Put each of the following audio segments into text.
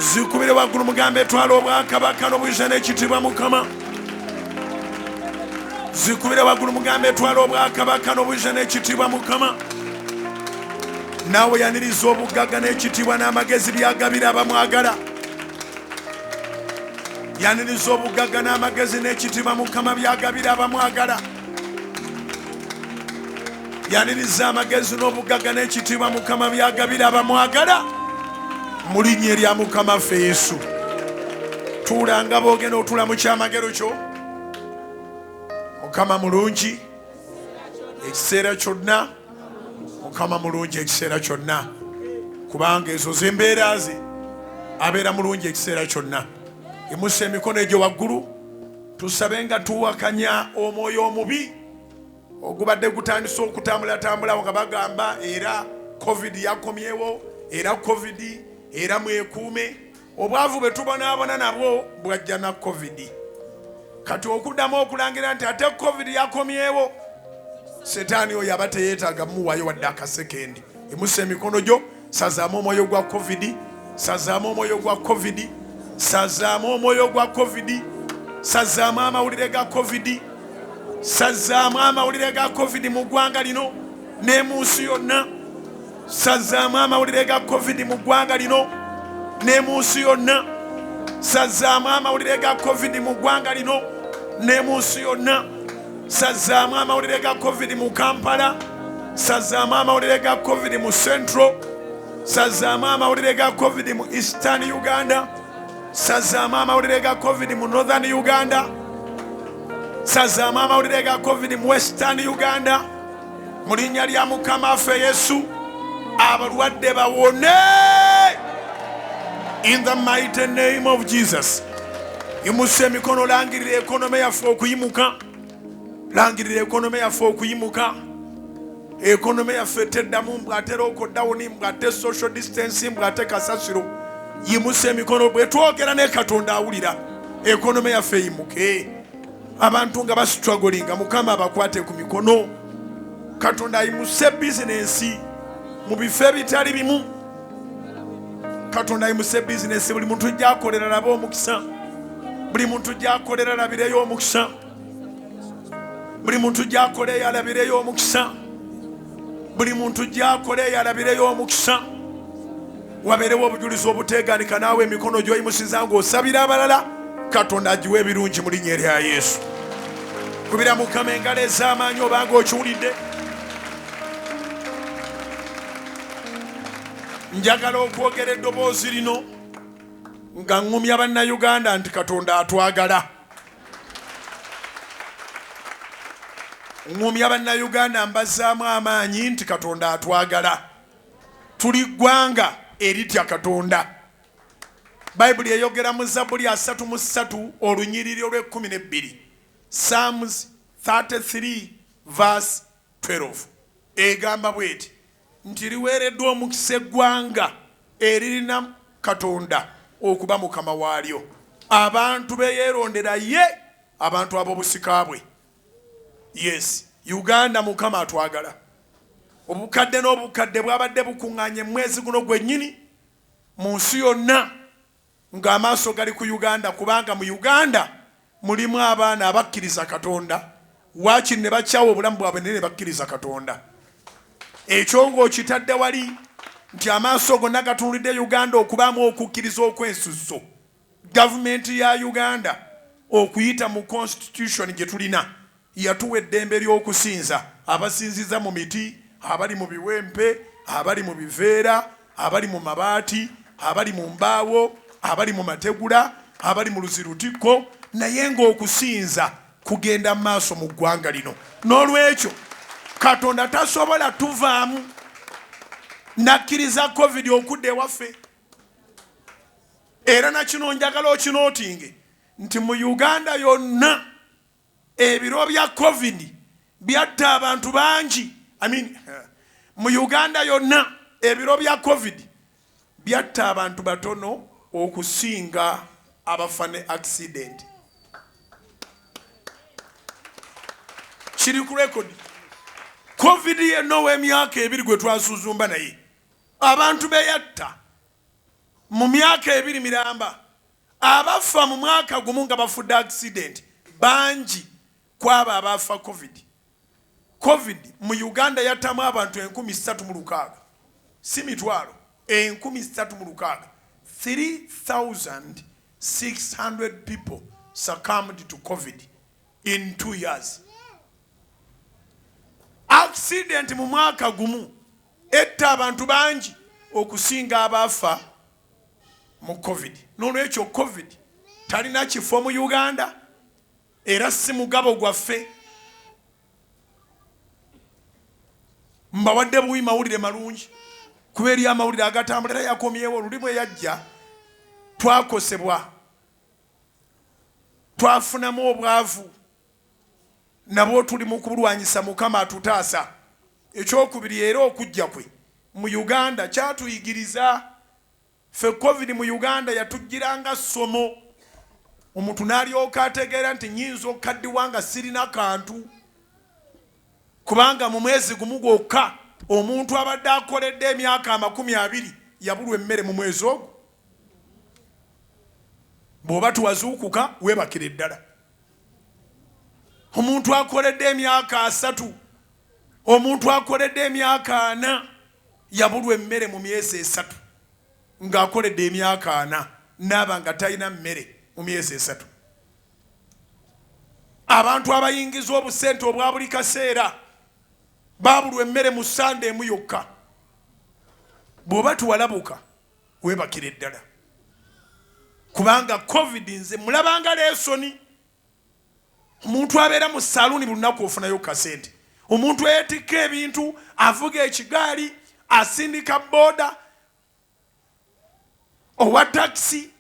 zikubire waggulu mugambe twala obwakabaka n'obuyinza n'ekitiibwa Mukama. Zikubire waggulu mugambe twala obwakabaka n'obuyinza n'ekitiibwa Mukama. Naawe yaniriza obugagga n'ekitiibwa n'amagezi byagabira abamwagala. Yaniriza obugagga n'amagezi n'ekitiibwa Mukama byagabira abamwagala. Yaniriza amagezi n'obugagga n'ekitiibwa Mukama byagabira abamwagala. Mu linnya erya Mukama ffe Yesu. Tuulanga boogenda otula mu kyamagero kyo. Mukama mulungi ekiseera kyonna. Mukama mulungi ekiseera kyonna. Kubanga ezo z'embeera ze abeera mulungi ekiseera kyonna. Imusa emikono egyo waggulu tusabe nga tuwakanya omwoyo omubi ogubadde gutandise okutambulatambula nga bagamba era covid yakomyewo, era covid era mwekuume. Obwavu bwe tubonaabona nabwo bwajja na covid. Kati okuddamu okulangira nti ate covid yakomyewo, setaani oyo aba teyeetaaga muwayo wadde akasekendi. Imusa emikono gyo, sazaamu omwoyo gwa covid, sazaamu omwoyo gwa covid, sazaamu omwoyo gwa covid, sazaamu amawulire ga covid, sazaamu amawulire ga covid mu ggwanga lino ne mu nsi yonna. Sazaamu amawulire ga covid mu ggwanga lino ne mu nsi yonna. Sazaamu amawulire ga covid mu ggwanga lino ne mu nsi yonna. Sazaamu amawulire ga covid mu Kampala. Sazaamu amawulire ga covid mu Central. Sazaamu amawulire ga covid mu Eastern Uganda. Sazaamu amawulire ga covid mu Northern Uganda. Sazaamu amawulire ga covid mu Western Uganda. Mu linnya lya Mukama ffe Yesu abalwadde bawone. In the mighty name of Jesus. Imuse emikono langirira ekonome yaffe okuyimuka. Langirira ekonome yaffe okuyimuka. Ekonome yaffe teddamu mbwate lockdown, mbwate social distancing, mbwate kasasiro. Yimuse emikono bwe twogera ne Katonda awulira. Ekonome yaffe yimuke. Abantu nga bastrugglinga, Mukama abakwate ku mikono. Katonda ayimuse bizinensi mu bifo ebitali bimu. Katonda ayimuse bizinensi, buli muntu gy'akolera laba omukisa. Buli muntu gy'akolera labireyo omukisa. Buli muntu gy'akolera alabireyo omukisa. Buli muntu gy'akolera alabireyo omukisa. Wabeerewo obujulizi obuteeganika, naawe emikono gy'oyimusiza ng'osabira abalala. Katonda agiwe ebirungi mu linnya erya Yesu. Kubira Mukama engalo ez'amaanyi obanga okiwulidde. Njagala okwogera eddoboozi lino nga ŋŋumya bannayuganda nti Katonda atwagala. Ŋŋumya bannayuganda mbazzaamu amaanyi nti Katonda atwagala. Tuli ggwanga eritya Katonda. Bayibuli eyogera mu Zabbuli 33 olunyiriri olw'12. Psalms 33 verse 12. Egamba bweti nti liweereddwa omukisa eggwanga eririna Katonda okuba Mukama waalyo. Abantu beyeerondera ye, abantu ab'obusika bwe. Yes, Uganda Mukama atwagala. Obukadde n'obukadde bwabadde bukuŋŋaanye mwezi guno gwennyini mu nsi yonna ng'amaaso gali ku Uganda, kubanga mu Uganda mulimu abaana abakkiriza Katonda, waakiri ne bakyawa obulamu bwabwe ne bakkiriza Katonda. Ekyo ng'okitadde wali nti amaaso gonna gatunulidde Uganda okubaamu okukkiriza okw'ensusso. Gavumenti ya Uganda okuyita mu constitution gye tulina yatuwa eddembe ly'okusinza, abasinziza mu miti, abali mu biwempe, abali mu biveera, abali mu mabaati, abali mu mbaawo, abali mu mategula, abali mu luzirutiko, naye ng'okusinza kugenda maaso mu ggwanga lino. N'olwekyo Katonda tasobola tuvaamu nakkiriza covid okudda ewaffe. Era nakino njagala okinootinge nti mu Uganda yonna ebiro bya covid byatta abantu bangi. Mu Uganda yonna ebiro bya covid byatta abantu batono okusinga abafa ne accident. Kiri ku record. Covid yenno w'emyaka 2 gwe twasuzumba naye abantu beyatta mu myaka ebiri miramba abafa mu mwaka gumu nga bafudde accident bangi kwaba abafa covid mu Uganda yatamu abantu 3,600 si mitwalo 3,600 3,600 people succumbed to covid in 2 years. Accident mu mwaka gumu etta abantu bangi okusinga abafa mu covid. Nolwekyo covid talina kifo mu Uganda era si mugabo gwaffe. Mbawadde buwi mawulire malungi kuba eri amawulire agatambula era yakomyewo luli bwe yajja twakosebwa twafunamu obwavu nabwo tuli mu kulwanyisa Mukama atutaasa. Ekyokubiri era okujja kwe mu Uganda kyatuyigiriza fe covid mu Uganda yatugiranga ssomo omuntu n'alyoka ategeera nti nyinza okaddiwanga sirina kantu kubanga mu mwezi gumu gwokka omuntu abadde akoledde emyaka 20 yabulwa emmere mu mwezi ogwo. Bw'oba tuwazuukuka weebakire ddala. Omuntu akoledde emyaka 3 omuntu akoledde emyaka 4 yabulwa emmere mu myezi 3 ng'akoledde emyaka 4 n'aba nga talina mmere mu myezi 3. Abantu abayingiza obusente obwa buli kaseera babulwa emmere mu Sande emu yokka. Bw'oba tuwalabuka weebakire ddala kubanga covid nze mulabanga leesoni. Omuntu abeera mu saluni buli lunaku ofunayo kasente. Omuntu eyeetikka ebintu avuga ekigaali asindika boda owa taxi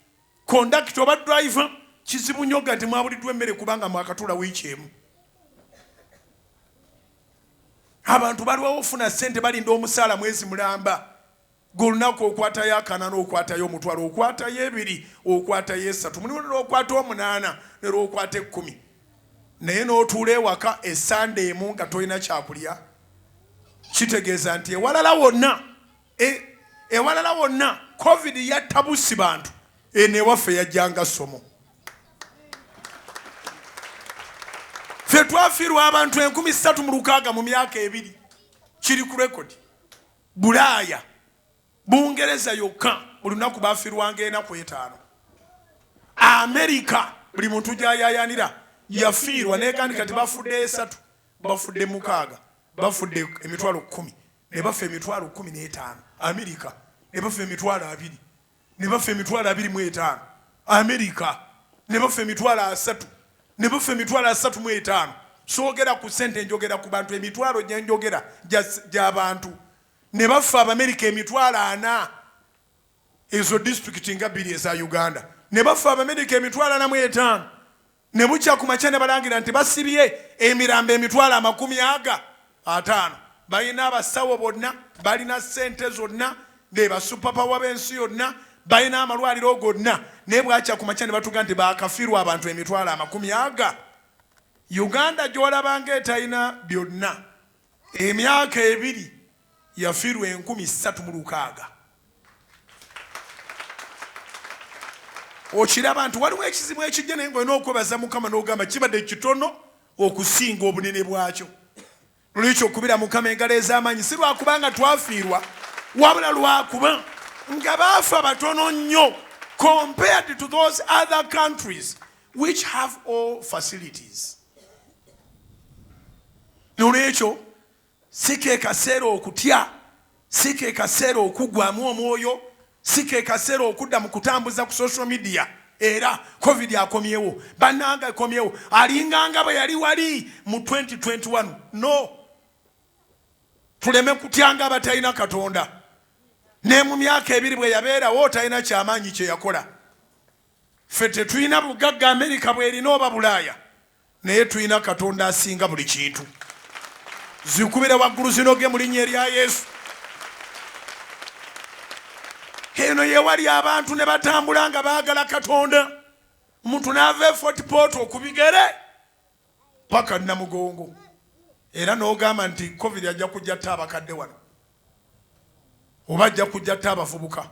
kondakita oba driver kizibu nnyo nti mwabuliddwa emmere kubanga mwakatula wiiki emu. Abantu baliwo ofuna ssente balinda omusaala mwezi mulamba golunaku okwatayo 4 n'okwatayo omutwalo okwatayo 2 okwatayo 3 mulimu n'okwata 8 n'okwata 10 naye n'otuula ewaka essande emu nga tolina kyakulya. Kitegeeza nti ewalala wonna covid yattabusi bantu enewaffe yajjanga ssomo. Ffe twafiirwa abantu 3,600 mu myaka 2 kiri ku rekodi. Bulaaya Bungereza yokka buli lunaku bafiirwanga 4 Amerika buli muntu gy'ayaayaanira yafiirwa n'ekandi kati bafudde 3 bafudde 6 bafudde emitwalo 10 ne bafa emitwalo 15. Amerika ne bafa emitwalo 2 ne bafa emitwalo 25. Amerika ne bafa emitwalo 3 ne bafa emitwalo 35. Soogera ku ssente njogera ku bantu emitwalo gye njogera gy'abantu ne bafa Abamerika emitwalo 4 ezo disitulikiti nga 2 eza Uganda ne bafa Abamerika emitwalo 45 ne bukya ku makya ne balangira nti basibye emirambo emitwalo 50. Balina abasawo bonna balina ssente zonna ne basupapawa b'ensi yonna balina amalwaliro gonna naye bwakya ku makya ne batuga nti baakafiirwa abantu emitwalo 50. Uganda gy'olabanga etalina byonna emyaka 2 yafiirwa 3,600. Okiraba nti waliwo ekizibu ekijja naye ng'olina okwebaza Mukama n'ogamba kibadde kitono okusinga obunene bwakyo. Lwekyo okubira Mukama engalo ez'amaanyi si lwakubanga twafiirwa wabula lwakuba nga baafa batono nnyo compared to those other countries which have all facilities. Nolwekyo si ke kaseera okutya, si ke kaseera okugwamu omwoyo, si ke kaseera okudda mu kutambuza ku social media. Era covid akomyewo bannanga akomyewo alinganga bwe yali wali mu 2021. No, tuleme kutyanga abatalina Katonda. Ne mu myaka 2 bwe yabeerawo talina kyamaanyi kye yakola. Ffe tetulina bugagga Amerika bwerina oba Bulaaya naye tulina Katonda asinga buli kintu. Zikubira waggulu zinoge mu linnya erya Yesu. Eno ye wali abantu ne batambula nga baagala Katonda. Omuntu n'ava e Fort Portal ku bigere paka Namugongo. Era n'ogamba nti covid ajja kujja tta abakadde wano oba ajja kujja tta abavubuka.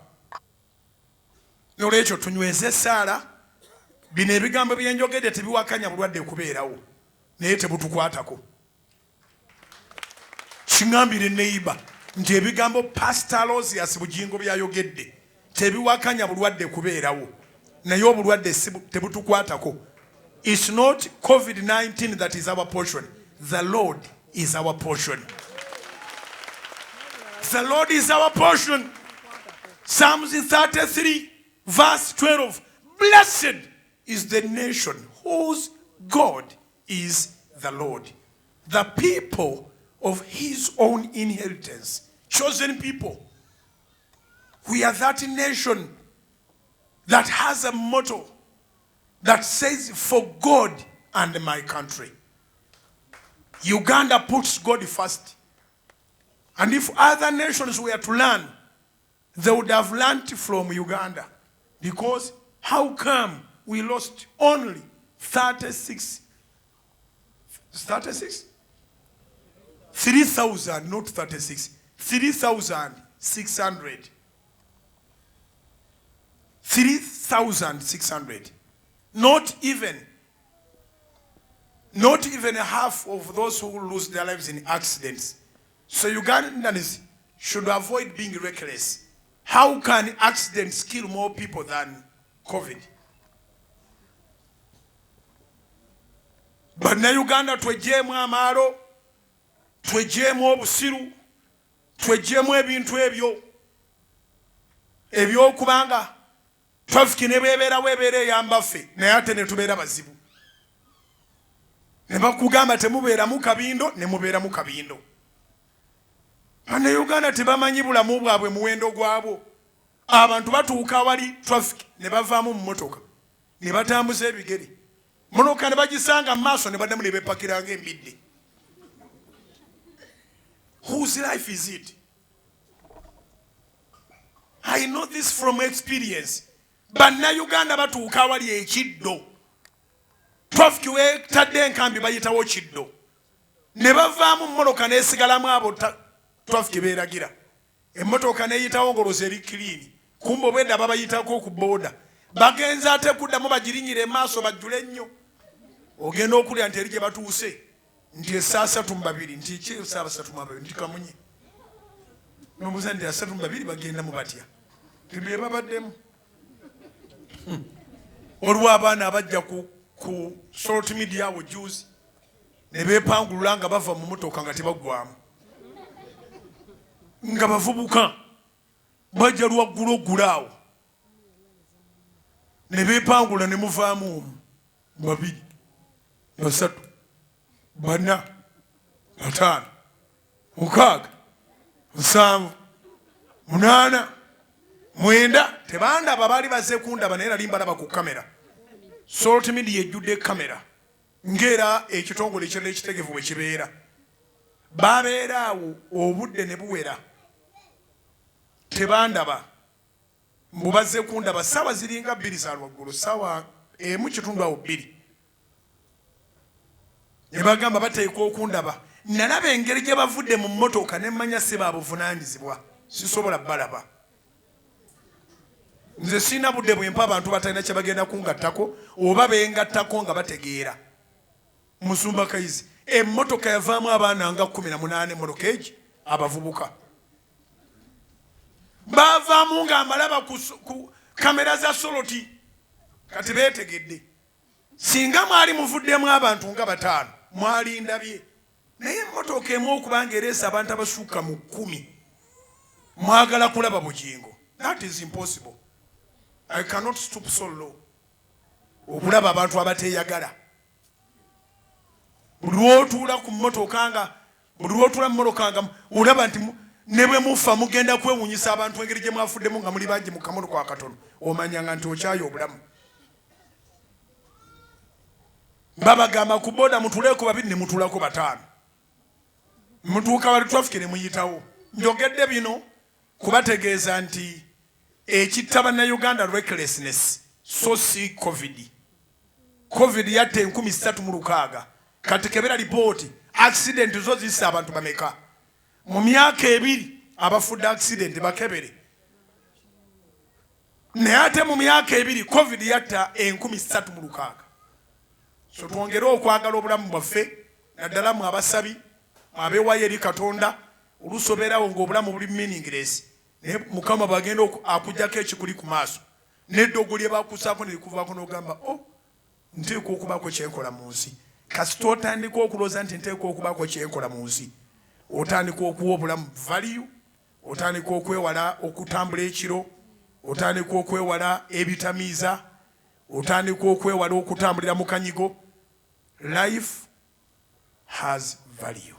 Nolwekyo tunyweze essaala. Bino ebigambo bye njogedde tebiwakanya bulwadde kubeerawo naye tebutukwatako. Kiŋŋambire neighbor nti ebigambo Pastor Aloysious Bujjingo byayogedde tebiwakanya bulwadde kubeerawo naye obulwadde tebutukwatako. It's not COVID-19 that is our portion. The Lord is our portion. The Lord is our portion. Psalms 33 verse 12. Blessed is the nation whose God is the Lord, the people of his own inheritance, chosen people. We are that nation that has a motto that says, for God and my country. Uganda puts God first. And if other nations were to learn, they would have learned from Uganda. Because how come we lost only 36? 3,000, not 36. 3,600. 3,600. Not even half of those who lose their lives in accidents. So Ugandans should avoid being reckless. How can accidents kill more people than COVID? Bannayuganda twejeemu amaalo, twejeemu obusiru, twejeemu ebintu ebyo ebyokubanga traffic ne bwebeerawo ebeera eyamba ffe naye ate ne tubeera bazibu. Ne bakugamba temubeeramu kabindo ne mubeeramu kabindo. Bannayuganda tebamanyi bulamu bwabwe muwendo gwabwo. Abantu batuuka awali traffic ne bavaamu mu mmotoka ne batambuza ebigere. Mmotoka ne bagisanga mu maaso ne baddamu ne beepakiranga embidde. Whose life is it? I know this from experience. Bannayuganda batuuka awali ekiddo. Traffic weetadde enkambi bayitawo kiddo. Ne bavaamu mmotoka n'esigalamu abo traffic beeragira. Emmotoka n'eyitawo ngolozi eri clean. Kumbe obwedda babayitako ku booda. Bagenza ate kuddamu bagirinyire emaaso bajjule ennyo. Ogenda okulya nti eri gye batuuse nti essa 32 nti ki essa 32 nti kamunye. Nomubuuza nti essa 32 bagenda mu batya. Tibye babaddemu. Olwo abaana abajja ku social media awo juice ne beepangulula nga bava mu motoka nga tebaggwamu. Nga bavubuka bajja lwaggulu oggulaawo ne beepangula ne muvaamu omu 2 3 4 5 6 7 8 9 tebandaba baali bazze kundaba naye nali mbalaba ku kamera. Social media ejjudde kamera ng'era ekitongole ekirala ekitegevu bwe kibeera. Babeera awo obudde ne buwera. Tebandaba mbu bazze kundaba ssaawa ziringa 2 za lwaggulu, ssaawa 1:2. Ne bagamba bateekwa okundaba. Nalaba engeri gye bavudde mu mmotoka ne mmanya si baabuvunaanyizibwa. Sisobola balaba. Nze sina budde bwempa abantu batalina kye bagenda kungattako oba bengattako nga bategeera. Musumba Kayizi emmotoka yavaamu abaana nga 18 emmotoka egi abavubuka. Bavaamu nga amalaba ku kamera za soloti kati beetegedde. Singa mwali muvuddemu abantu nga 5 mwali ndabye. Naye emmotoka emu okubanga ereesa abantu abasukka mu 10 mwagala kulaba Bujjingo. That is impossible. I cannot stoop so low. Okulaba abantu abateeyagala. Buli lw'otuula ku mmotoka nga buli lw'otuula mu mmotoka nga olaba nti ne bwe mufa mugenda kwewunyisa abantu engeri gye mwafuddemu nga muli bangi mu kamotoka akatono omanyanga nti okyayo obulamu. Babagamba ku booda mutuleeko 2 ne mutuulako 5. Mutuuka wali traffic ne muyitawo. Njogedde bino kubategeeza nti ekitta bannayuganda recklessness so si COVID. COVID yatte 36,000. Kati kebera lipooti accident zo zissa abantu bameka. Mu myaka 2 abafudde accident bakebere. naye ate mu myaka ebiri covid yatta 13,000. So twongere okwagala obulamu bwaffe naddala mu abasabi abeewayo eri Katonda olusobeerawo ng'obulamu buli meaningless naye Mukama bw'agenda akujjako ekikuli ku maaso n'eddogo lye bakusaako ne likuvaako n'ogamba nteekwa okubaako kyenkola mu nsi. Kasita otandika okulooza nti nteekwa okubaako kyenkola mu nsi, otandika okuwa obulamu value, otandika okwewala okutambula ekiro, otandika okwewala ebitamiiza, otandika okwewala okutambulira mu kanyigo. Life has value.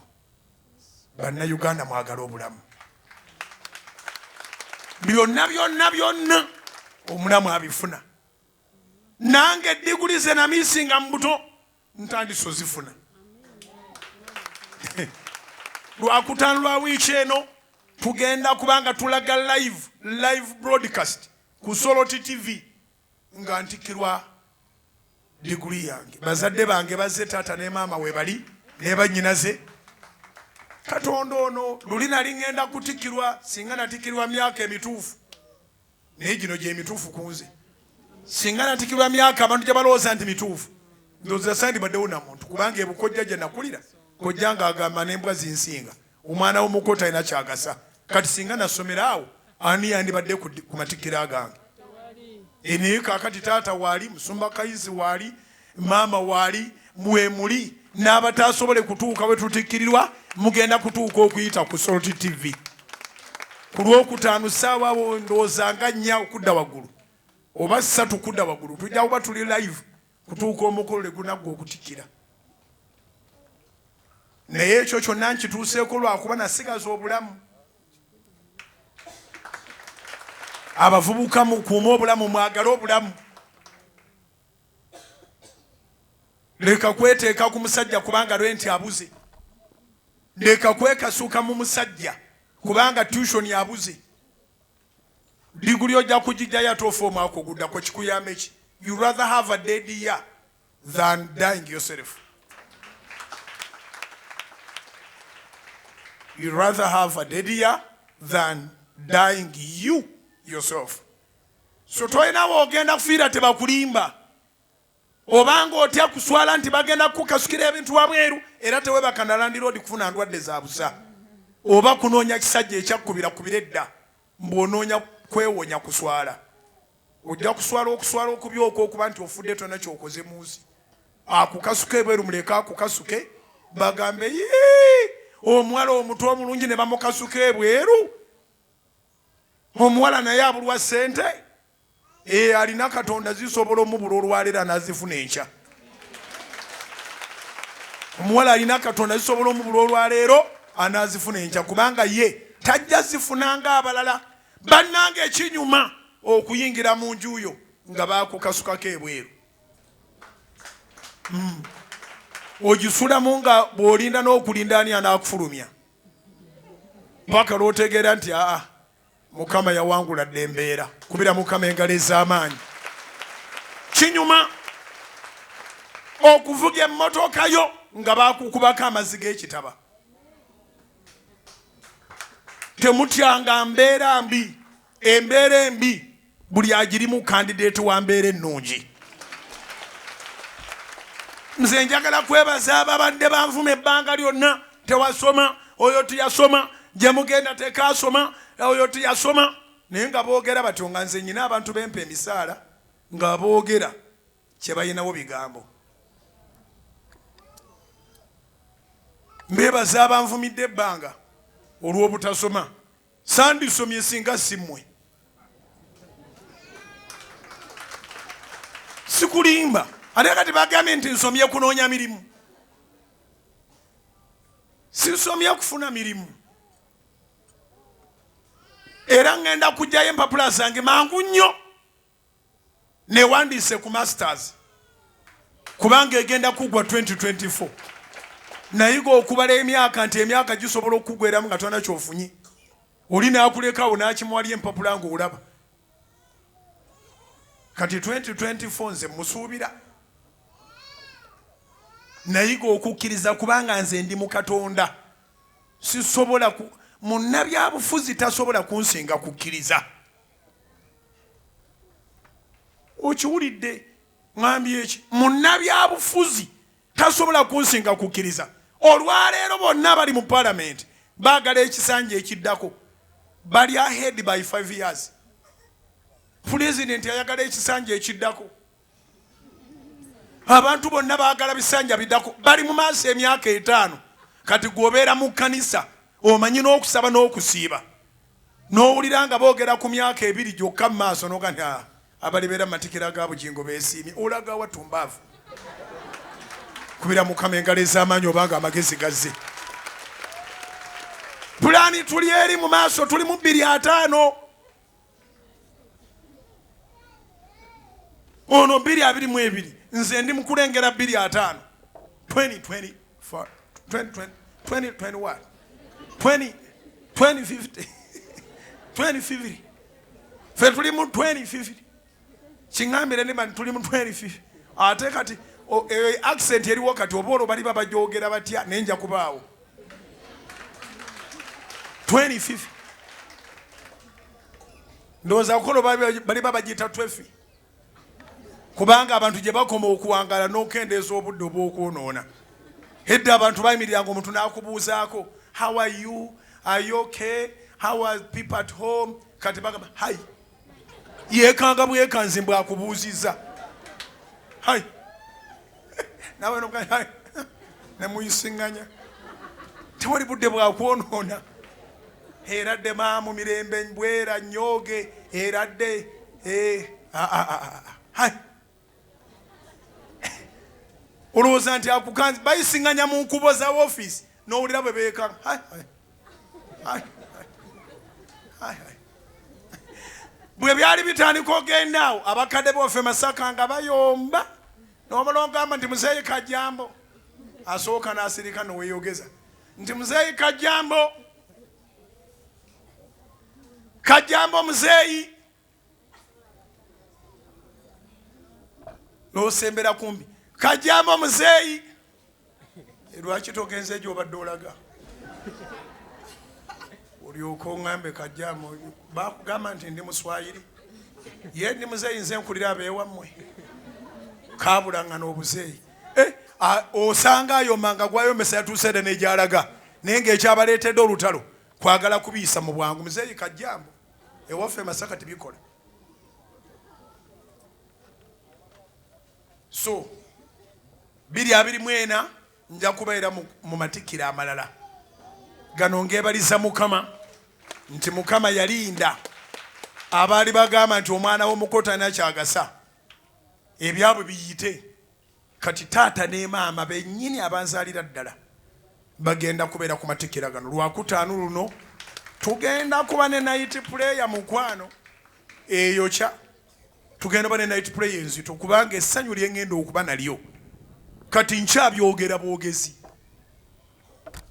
Bannayuganda mwagala obulamu. Byonna omulamu abifuna. Nange diguli ze namisinga mu buto ntandiso zifuna. Lwakutaano lwa wiiki eno tugenda kubanga tulaga live broadcast ku Soloti TV nga ntikirwa diguli yange. Bazadde bange bazze taata ne maama we bali ne bannyinaze. Katonda ono luli nali ngenda kutikirwa singa natikirwa myaka emituufu. Naye gino gye mituufu ku nze. Singa natikirwa myaka abantu gye balowooza nti mituufu. Ndowooza sandibaddewo na muntu kubanga ebukojja gye nakulira kojja ng'agamba n'embwa zinsinga. Omwana w'omuko talina kyagasa. Kati singa nasomera awo ani yandibadde ku matikira gange. Naye kaakati taata waali, Musumba Kayizi waali, maama waali, mwemuli n'abatasobole kutuuka we tutikkirirwa mugenda kutuuka okuyita ku Soloti TV. Ku Lwokutaano ssaawa abo ndowooza nga 4 okudda waggulu oba 3 okudda waggulu tujja kuba tuli live kutuuka omukolo le gunaggwa okutikkira. Naye ekyo kyonna nkituuseeko lwakuba nasigaza obulamu. Abavubuka mukuuma obulamu, mwagale obulamu. Leka kweteeka ku musajja kubanga lwenti abuze. Leka kwekasuuka mu musajja kubanga tuition yabuze. Diguli ojja kugijjayo ate ofa omwaka oguddako kikuyamba eki? You rather have a dead year than dying yourself. You rather have a dead year than dying you yourself. So toyinawo ogenda kufiira tebakulimba. Obanga otya kuswala nti bagenda kukasukira ebintu wabweru era tewebaka na Land Road kufuna ndwadde za busa. Oba kunoonya kisajja ekyakkubira edda mbwonoonya kwewonya kuswala. Ojja kuswala okubyoka okuba nti ofudde tonna kyokoze mu nsi. Akukasuke ebweru muleka akukasuke bagambe omuwala omuto omulungi ne bamukasuka ebweru. Omuwala naye abulwa ssente. Alina Katonda zisobola omubula olwaleero n'azifuna enkya. Omuwala alina Katonda zisobola omubula olwaleero anazifuna enkya kubanga ye tajja zifunanga abalala. Bannange ekinyuma okuyingira mu njuyo nga bakukasukako ebweru. Ogisulamu nga bw'olinda n'okulinda ani anaakufulumya. Paka lw'otegeera nti Mukama yawangula dde embeera kubira Mukama engalo ez'amaanyi. Kinyuma okuvuga emmotoka yo nga bakukubako amazzi g'ekitaba. Temutyanga mbeera mbi. Embeera embi buli agirimu candidate wa mbeera ennungi. Nze njagala kwebaza ababadde banvuma ebbanga lyonna tewasoma, oyo tiyasoma, gye mugenda tekaasoma, oyo tiyasoma. Naye nga boogera batyo nga nze nnyina abantu bempa emisaala nga boogera kye bayinawo bigambo. Mbebaza abanvumidde ebbanga olw'obutasoma. Sandisomye singa simmwe. Sikulimba. Ate kati bagambye nti nsomye kunoonya mirimu. Sinsomye kufuna mirimu. Era ngenda kujjayo empapula zange mangu nnyo. Newandiise ku masters. Kubanga egenda kugwa 2024. Nayiga okubala emyaka nti emyaka gisobola okugweramu nga tona kyofunye. Oli naakulekawo n'akimwali empapula ng'olaba. Kati 2024 nze musuubira. Nayiga okukkiriza kubanga nze ndi mu Katonda. Sisobola munnabyabufuzi tasobola kunsinga kukkiriza. okiwulidde ngambye eki munnabyabufuzi tasobola kunsinga kukkiriza olwaleero bonna bali mu parliament baagala ekisanja ekiddako bali ahead by 5 years president ayagala ekisanja ekiddako abantu bonna baagala bisanja biddako bali mu maaso emyaka 5 kati gwobeera mu kkanisa omanyi n'okusaba n'okusiiba n'owulira nga boogera ku myaka 2 gyokka mu maaso n'ogamba abalibeera mu matikira ga Bujjingo beesiimye olaga watumbaavu kubira Mukama engalo ez'amaanyi obanga amagezi gazze pulaani tuli eri mu maaso tuli mu 2.5 ono 2.22 nze ndi mukulengera 2.5 2020 2050 2050 fe tuli mu 2050 kiŋŋambire ndi bani tuli mu 2050 ate kati accent eriwo kati oba olwo bali babajogera batya nenja kubaawo 2050 ndowooza kukolo bali babagiyita twefi kubanga abantu gye bakoma okuwangala n'okendeeza obudde obw'okwonoona edda abantu bayimiriranga omuntu n'akubuuzaako how are you okay how are people at home kati bagamba hai yeekanga bwekanzi bwakubuuzizza hai nawe hai nemuyisiŋŋanya tewali budde bwakwonoona eradde maamu mirembe bwera nyoge eradde hai olowooza nti akukanzi bayisiŋŋanya mu nkubo za office n'owulira bwe beekanga bwe byali bitandika ogendaawo abakadde boffe Masaka nga bayomba n'omulongamba nti muzeeyi Kajjambo asooka n'asirika n'oweyogeza nti muzeeyi Kajjambo muzeeyi n'osembera kumbi Kajjambo muzeeyi lwaki togenze gy'obadde olaga olyoka oŋŋambe Kajjambo bakugamba nti ndi muswayiri ye ndi muzeeyi nze nkulira abeewammwe kaabulanga n'obuzeeyi osanga ayomanga gwayomesa yatuuseere n'egyalaga naye ng'ekyabaleetedde olutalo kwagala kubiisa mu bwangu muzeeyi Kajjambo ewaffe Masaka tibikola so 2024 nja kubeera mu matikkiro amalala gano ngeebaliza Mukama nti Mukama yalinda abaali bagamba nti omwana w'omukota nakyagasa ebyabwe biyite kati taata ne maama bennyini abanzaalira ddala bagenda kubeera ku matikkiro gano lwakutaano luno tugenda kuba ne night prayer mukwano eyokya tugenda kuba ne night prayer enzito kubanga essanyu lyengenda okuba nalyo kati nkyabyogera bwogezi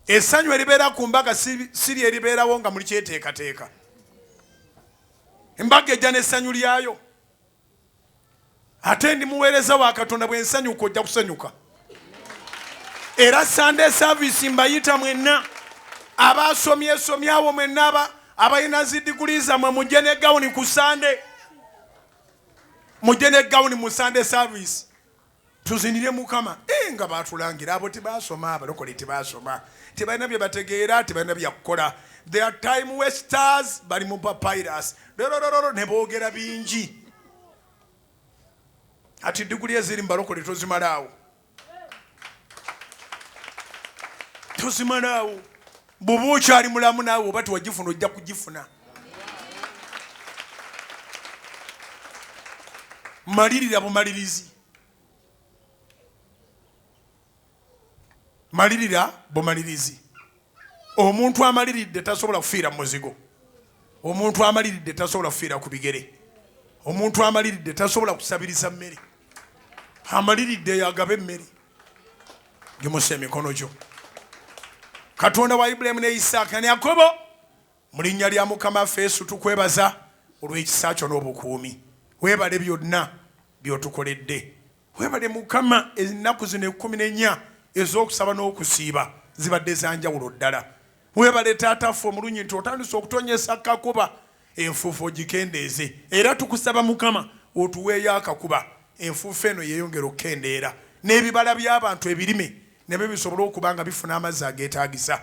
essanyu eribeera ku mbaga siri eribeerawo nga muli kyeteekateeka embaga ejja n'essanyu lyayo ate ndi muweereza wa Katonda bwe nsanyuka ojja kusanyuka era Sunday service mbayita mwenna abasomyeawo mwenna abalina zidiguli zammwe mujje ne gawuni ku Sunday mujje ne gawuni mu Sunday service tuzinire Mukama nga batulangira abo tibasoma abalokole tibasoma tibalina bye bategeera tibalina byakukola they are time wasters bali mu papyrus ne boogera bingi ati diguli eziri mbalokole tozimalaawo bw'oba okyali mulamu naawe oba tiwagifuna ojja kugifuna malirira bumalirizi malirira bumalirizi omuntu amaliridde tasobola kufiira muzigo omuntu amaliridde tasobola kufiira ku bigere omuntu amaliridde tasobola kusabiriza mmere amaliridde yagaba emmere gimusa emikono gyo Katonda wa Ibulayimu ne Isaaka ne Yakobo mu linnya lya Mukama waffe Yesu tukwebaza olw'ekisa kyo n'obukuumi weebale byonna by'otukoledde weebale Mukama ennaku zino 14 ez'okusaba n'okusiiba zibadde zanjawulo ddala weebale taataffe omulungi nti otandise okutonyesa kakuba enfuufu ogikendeeze era tukusaba Mukama otuweeyo akakuba enfuufu eno yeeyongera okukendeera n'ebibala by'abantu ebirime nebyo bisobola okuba nga bifuna amazzi ageetaagisa.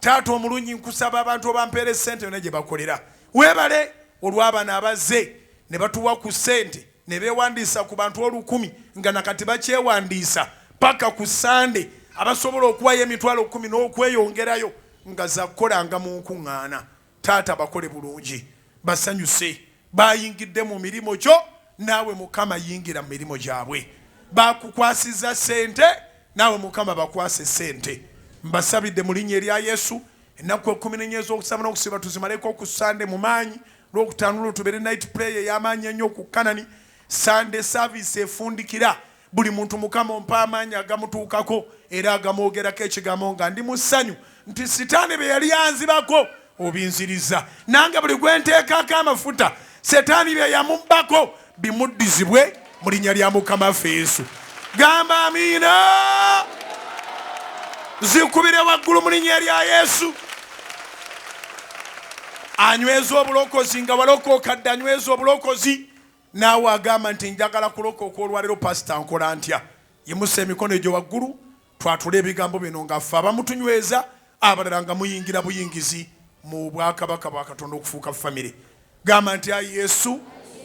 Taata omulungi, nkusaba abantu obampeera essente yonna gye bakolera. Weebale olw'abano abazze ne batuwa ku ssente ne beewandiisa ku bantu 1,000 nga nakati bakyewandiisa paka ku Sande abasobola okuwayo emitwalo 10 n'okweyongerayo nga za kukolanga mu nkuŋŋaana. Taata bakole bulungi, basanyuse, bayingidde mu mirimu gyo, naawe Mukama yingira mu mirimu gyabwe. Bakukwasiza ssente, naawe Mukama bakwase ssente. Mbasabidde mu linnya erya Yesu, ennaku 14 ez'okusaba n'okusiiba tuzimaleko ku Sande mu maanyi. Lwokutaano tubeere night prayer y'amaanyi ennyo ku Kanani. Sunday service efundikira buli muntu Mukama ompa amaanyi agamutuukako era agamwogerako ekigambo nga ndi mu ssanyu nti Setaani be yali yanzibako obinziriza, nange buli gwe nteekako amafuta Setaani bye yamubbako bimuddizibwe mu linnya lya Mukama waffe Yesu. Gamba amiina. Zikubire waggulu mu linnya lya Yesu. Anyweza obulokozi nga walokooka dda, anyweza obulokozi naawe agamba nti njagala kulokooka olwaleero pasita nkola ntya. Yimusa emikono egyo waggulu twatule ebigambo bino nga ffe abamutunyweza abalala nga muyingira buyingizi mu bwakabaka bwa Katonda okufuuka famire. Gamba nti ayi Yesu,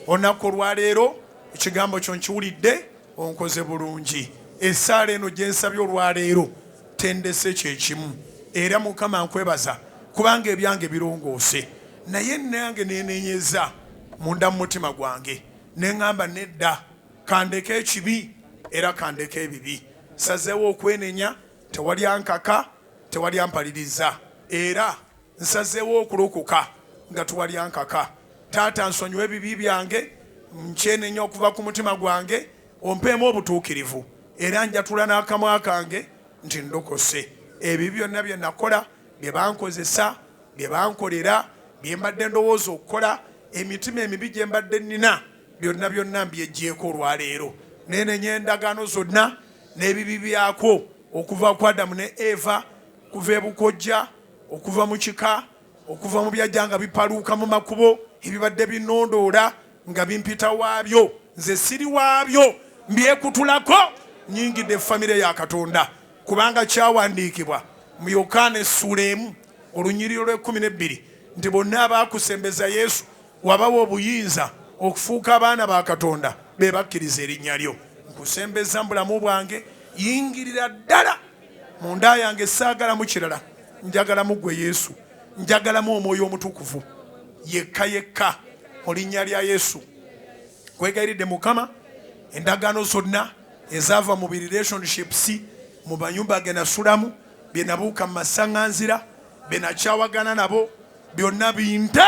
olunaku olwaleero ekigambo kyo nkiwulidde, onkoze bulungi. Essaala eno gye nsabye olwaleero tendese kyekimu, era Mukama nkwebaza kubanga ebyange birongoose, naye nange neenenyeza munda mu mutima gwange neŋŋamba nedda, kandeke ekibi era kandeke ebibi. Nsazeewo okwenenya, tewali ankaka, tewali ampaliriza, era nsazeewo okulokoka nga tewali ankaka. Taata nsonyiwa ebibi byange, nkyenenya okuva ku mutima gwange, ompeemu obutuukirivu, era njatula n'akamwa kange nti ndokose. Ebyo byonna bye nakola, bye bankozesa, bye bankolera, bye mbadde ndowooza okukola, emitima emibi gye mbadde nnina, byonna byonna mbyeggyeko olwaleero. Neenenya endagaano zonna n'ebibi byakwo okuva ku Adamu ne Eva, kuva ebukojja, okuva mu kika, okuva mu byajja nga bipaluuka mu makubo, ebibadde binnondoola nga bimpita waabyo, nze siri waabyo, mbyekutulako, nyingidde famire ya Katonda, kubanga kyawandiikibwa mu Yokaana essuula 1 olunyiriro lw'12 nti bonna abaakusembeza Yesu wabawa obuyinza okufuuka abaana ba Katonda be bakkiriza erinnya lyo. Nkusembeza mu bulamu bwange, yingirira ddala mu nda yange, saagalamu kirala, njagalamu ggwe Yesu, njagalamu Omwoyo Omutukuvu yekka yekka mu linnya lya Yesu. Kwegayiridde Mukama, endagaano zonna ezaava mu relationships mu banyumba ge nasulamu, bye nabuuka mu masaŋŋanzira, bye nakyawagana nabo, byonna binte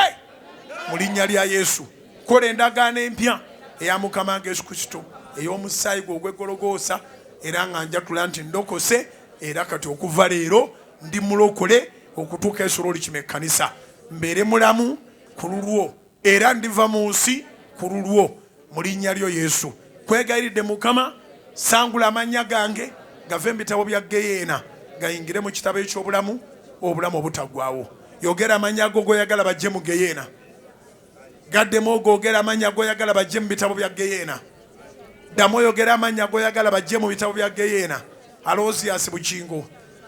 mu linnya lya Yesu. Kola endagaano empya eya Mukama nga Yesu Kristo, ey'omusaayi gwe ogw'eggologoosa, era nga njatula nti ndokose, era kati okuva leero ndi mulokole okutuuka Essuula likima ekkanisa. Mbeere mulamu ku lulwo, era ndiva mu nsi ku lulwo mu linnya lyo Yesu. Kwegayiridde Mukama, sangula amannya gange gave mu bitabo bya Geyeena gayingire mu kitabo eky'obulamu, obulamu obutaggwaawo. Yogera amannya go goyagala bajje mu Geyeena. Gaddemu ogogera amannya goyagala bajje mu bitabo bya Geyeena. Ddamu oyogera amannya goyagala bajje mu bitabo bya Geyeena. Aloysious Bujjingo,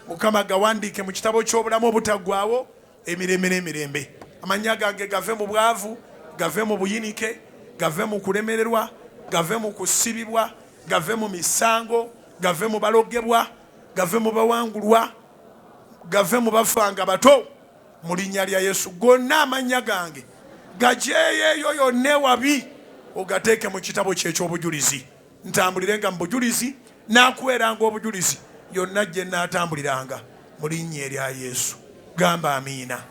Mukama gawandiike mu kitabo ky'obulamu obutaggwaawo emirembe n'emirembe. Amannya gange gave mu bwavu, gave mu buyinike, gave mu kulemererwa, gave mu kusibibwa, gave mu misango, gave mu balogebwa, gave mu bawangulwa, gave mu bafanga bato mu linnya lya Yesu. Gonna amannya gange gajeeyo yonna ewabi ogateeke mu kitabo kye eky'obujulizi. Ntambulirenga mu bujulizi, naakuweeranga obujulizi yonna gye naatambuliranga mu linnya erya Yesu. Gamba amiina.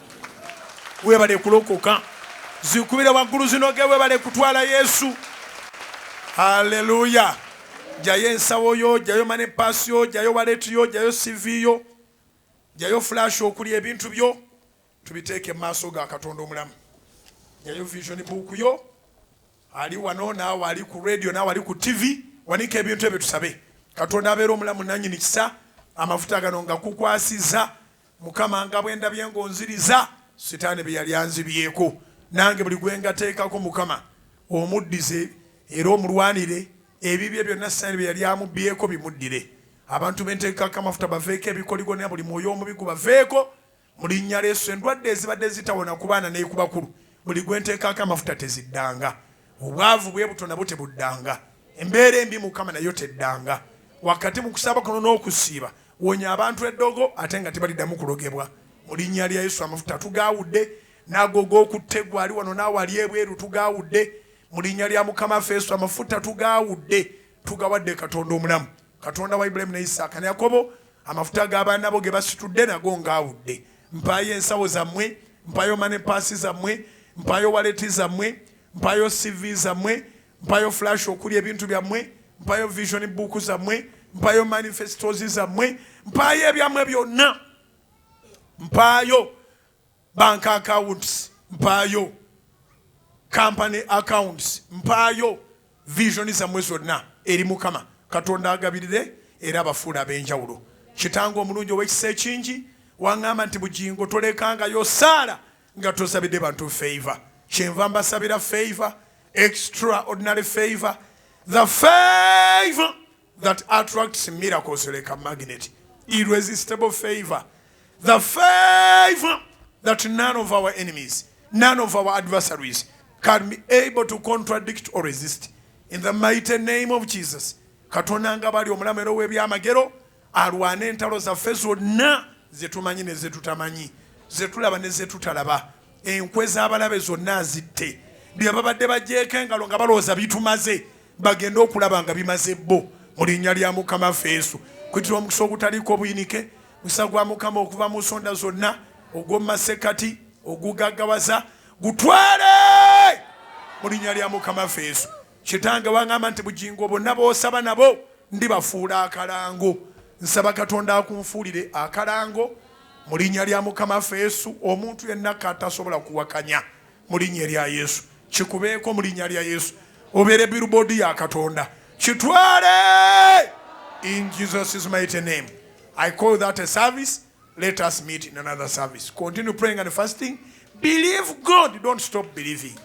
Weebale kulokoka, zikubire waggulu zinoge, weebale kutwala Yesu. Haleluya. Jayo ensawo yo, jayo manepaasi yo, jayo waleti yo, jayo CV yo, jayo flash okuli ebintu byo, tubiteeke mu maaso ga Katonda omulamu. Jayo vision book yo, ali wano naawe ali ku radio naawe ali ku TV, wanika ebintu ebyo tusabe. Katonda abeera omulamu nannyini kisa, amafuta gano nga kukwasiza, Mukama nga bwe ndabye ng'onziriza, Setaani bye yali anzibyeko. Nange buli gwe ngateekako Mukama omuddize era omulwanire ebibye byonna Satani bye yali amubbyeko bimuddire. Abantu benteekako amafuta baveeko ebikoligo ne buli mwoyo omubi gubaveeko mu linnya lya Yesu. Endwadde ezibadde zitawona ku baana ne ku bakulu buli gwenteekako amafuta teziddanga. Obwavu bwe buto nabwo tebuddanga. Embeera embi Mukama nayo teddanga. Wakati mu kusaba kuno n'okusiiba wonya abantu eddogo ate nga tebaliddamu kulogebwa. Mu linnya lya Yesu amafuta tugaawudde, n'ago g'okuttegwa ali wano naawe ali ebweru tugaawudde. Mu linnya lya Mukama Yesu amafuta tugaawudde, tugawadde Katonda omulamu, Katonda wa Ibulayimu ne Isaaka ne Yakobo. Amafuta g'abaana bo ge basitudde nago ngaawudde. Mpaayo ensawo zammwe, mpaayo mane paasi zammwe, mpaayo waleti zammwe, mpaayo CV zammwe, mpaayo flash okuli ebintu byammwe, mpaayo vision book zammwe, mpaayo manifestos zammwe, mpaayo ebyammwe byonna, mpaayo bank accounts, mpaayo company accounts, mpaayo vision zammwe zonna eri Mukama Katonda agabirire era abafuula ab'enjawulo. Kitango omulungi ow'ekisa ekingi waŋŋamba nti Bujjingo tolekangayo saala nga tosabidde bantu favor. Kyenva mbasabira favor, extraordinary favor, the favor that attracts miracles like a magnet, irresistible favor, the favor that none of our enemies, none of our adversaries can be able to contradict or resist. In the mighty name of Jesus, Katonda nga bali omulamero w'ebyamagero alwane entalo zaffe zonna zetumanyi ne zetutamanyi, zetulaba ne zetutalaba, enkwe z'abalabe zonna azitte, bye babadde bagyeko engalo nga balowooza bitumaze bagenda okulaba nga bimaze bo. Mu linnya lya Mukama Yesu kuyitira omukisa ogutaliiko obuyinike, mukisa gwa Mukama okuva mu nsonda zonna, ogw'omu masekkati, ogugaggawaza gutwale mu linnya lya Mukama Yesu. Kitange waŋŋamba nti Bujjingo bonna b'osaba nabo ndibafuula akalango. Nsaba Katonda akunfuulire akalango mu linnya lya Mukama Yesu. Omuntu yenna katasobola kuwakanya mu linnya lya Yesu kikubeeko mu linnya lya Yesu. Obeere billboard ya Katonda kitwale in Jesus' mighty name. I call that a service. Let us meet in another service. Continue praying and fasting. Believe God. Don't stop believing.